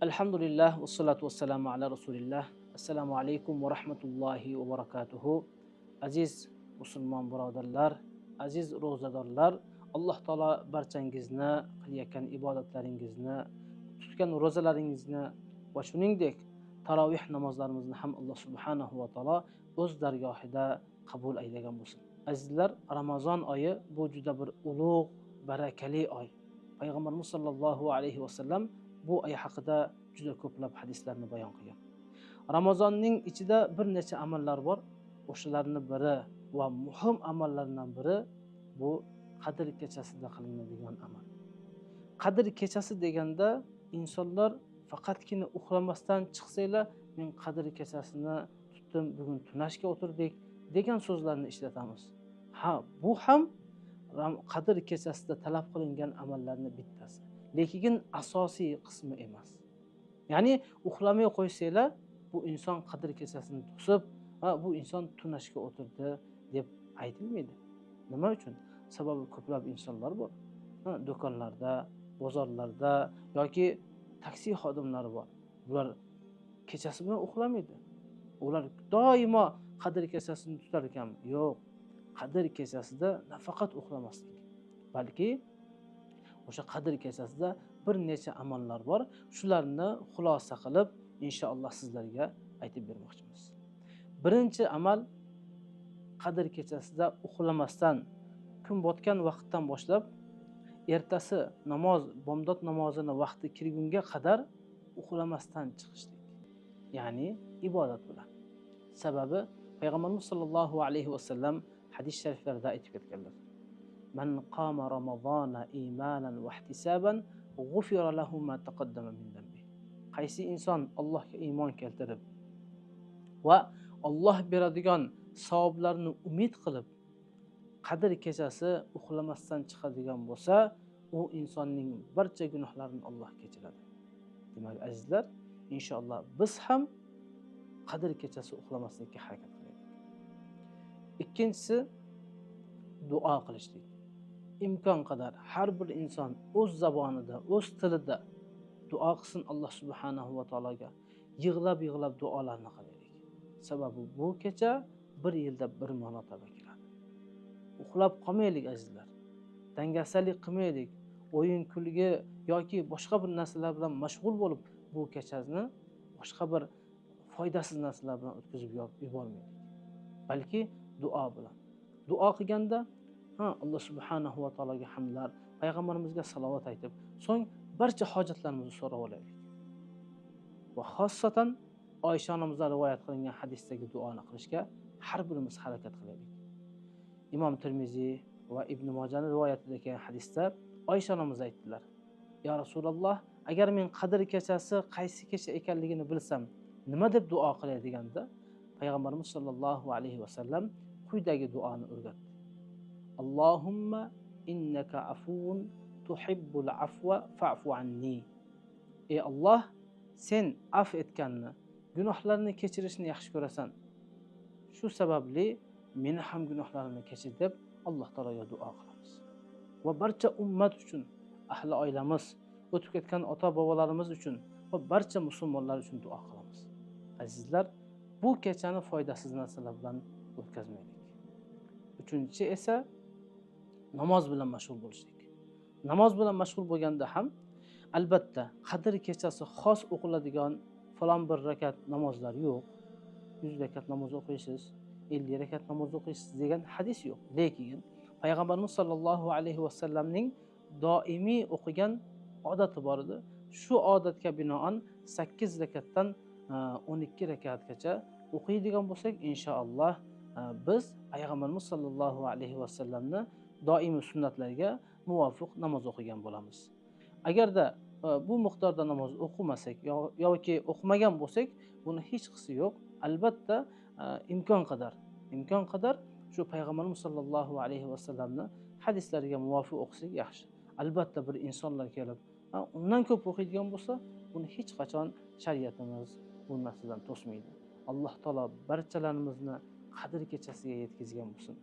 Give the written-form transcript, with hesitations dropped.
Alhamdulillah, vassalatu vassalamu ala rasulillah. Assalomu alaykum va rahmatullohi va barakatuhu. Aziz musulmon birodarlar, aziz ro'zadorlar, Alloh taolo barchangizni qilayotgan ibodatlaringizni, tutgan ro'zalaringizni va shuningdek tarovih namozlarimizni ham Alloh subhanahu va taolo o'z dargohida qabul aylagan bo'lsin. Azizlar, Ramazon oyi bu juda bir ulug', barakali oy. Payg'ambarimiz sollallohu alayhi vasallam bu oy haqida juda ko'plab hadislarni bayon qilgan. Ramazonning ichida bir necha amallar bor. O'shalarning biri va muhim amallardan biri bu Qadr kechasida qilinadigan amal. Qadr kechasi deganda insonlar faqatgina uxlamasdan chiqsanglar, men Qadr kechasini tutdim, bugun tunashga o'tirdik degan so'zlarni ishlatamiz. Ha, bu ham Qadr kechasida talab qilingan amallarning bittasi. Lekin asosiy qismi emas. Ya'ni uxlamay qo'ysanglar, bu inson Qadr kechasini to'sib, va bu inson tunashga o'tirdi deb aytilmaydi. Nima uchun? Sababi ko'plab insonlar bor. Do'konlarda, bozorlarda yoki taksi xodimlari bor. Ular kechasi bilan uxlamaydi. Ular doimo Qadr kechasini tutar ekan. Yo'q. Qadr kechasida nafaqat uxlamaslik, balki o'sha Qadr kechasida bir necha amallar bor. Shularni xulosa qilib, inshaalloh sizlarga aytib bermoqchimiz. Birinchi amal, Qadr kechasida uxlamasdan kun botgan vaqtdan boshlab ertasi namoz, bomdod namozini vaqti kirgunga qadar uxlamasdan chiqishlik. Ya'ni ibodat bilan. Sababi Payg'ambarimiz sollallohu alayhi vasallam hadis shariflarida aytib ketganlar. Man qama ramazona imanan va ihtisaban g'ufira lahu ma taqaddama min dambi. Qaysi inson Allohga iymon keltirib va Alloh beradigan savoblarni umid qilib Qadr kechasi uxlamasdan chiqadigan bo'lsa, u insonning barcha gunohlarini Alloh kechiradi. Demak, azizlar, inshaalloh biz ham Qadr kechasi uxlamaslikka harakat qilaylik. Ikkinchisi, duo qilishlik. Imkon qadar har bir inson o'z zabonida, o'z tilida duo qilsin Alloh subhanahu va taologa. Yig'lab duolarni qilaylik. Sababi bu kecha bir yilda bir marotaba keladi. Uxlab qolmaylik azizlar. Dangasalik qilmaylik. O'yin kulgi yoki boshqa bir narsalar bilan mashg'ul bo'lib bu kechani boshqa bir foydasiz narsalar bilan o'tkazib yubormaylik. Balki duo bilan. Duo qilganda Alloh subhanahu va taologa hamdlar, payg'ambarimizga salovat aytib, so'ng barcha hojatlarimizni so'rab olaylik. Va xossatan Oysha onamizdan rivoyat qilingan hadisdagi duoni qilishga har birimiz harakat qilaylik. Imom Tirmiziy va Ibn Mojaning rivoyatida kelgan hadisda Oysha onamiz aytdilar: "Ya Rasululloh, agar men Qadr kechasi qaysi kecha ekanligini bilsam, nima deb duo qilay?" deganda, payg'ambarimiz sollallohu alayhi vasallam quyidagi duoni o'rgatdi. Allohumma innaka afuvun tuhibbul afwa fa'fu anni. Ey Alloh, sen af etganni, gunohlarni kechirishni yaxshi ko'rasan. Shu sababli meni ham gunohlarimni kechir deb Alloh taologa duo qilamiz. Va barcha ummat uchun, ahli oilamiz, o'tib ketgan ota-bobolarimiz uchun va barcha musulmonlar uchun duo qilamiz. Azizlar, bu kechani foydasiz narsalar bilan o'tkazmaylik. Uchinchi esa namoz bilan mashg'ul bo'lishlik. Namoz bilan mashg'ul bo'lganda ham albatta Qadr kechasi xos o'qiladigan falon bir rakat namozlar yo'q. 100 rakat namoz o'qiysiz, 50 rakat namoz o'qiysiz degan hadis yo'q. Lekin payg'ambarimiz sollallohu alayhi vasallamning doimiy o'qigan odati bor edi. Shu odatga binoan 8 rakatdan 12 rakatgacha o'qiydigan bo'lsak, inshaalloh biz payg'ambarimiz sollallohu alayhi vasallamni doimiy sunnatlariga muvofiq namoz o'qigan bo'lamiz. Agarda bu miqdorda namoz o'qimasak yoki o'qimagan bo'lsak, buni hech qisi yo'q. Albatta imkon qadar shu payg'ambarimiz sollallohu alayhi vasallamni hadislariga muvofiq o'qisak yaxshi. Albatta bir insonlar kelib undan ko'p o'qiydigan bo'lsa, buni hech qachon shariatimiz bu narsadan to'smaydi. Alloh taolo barchalarimizni Qadr kechasiga yetkazgan bo'lsin.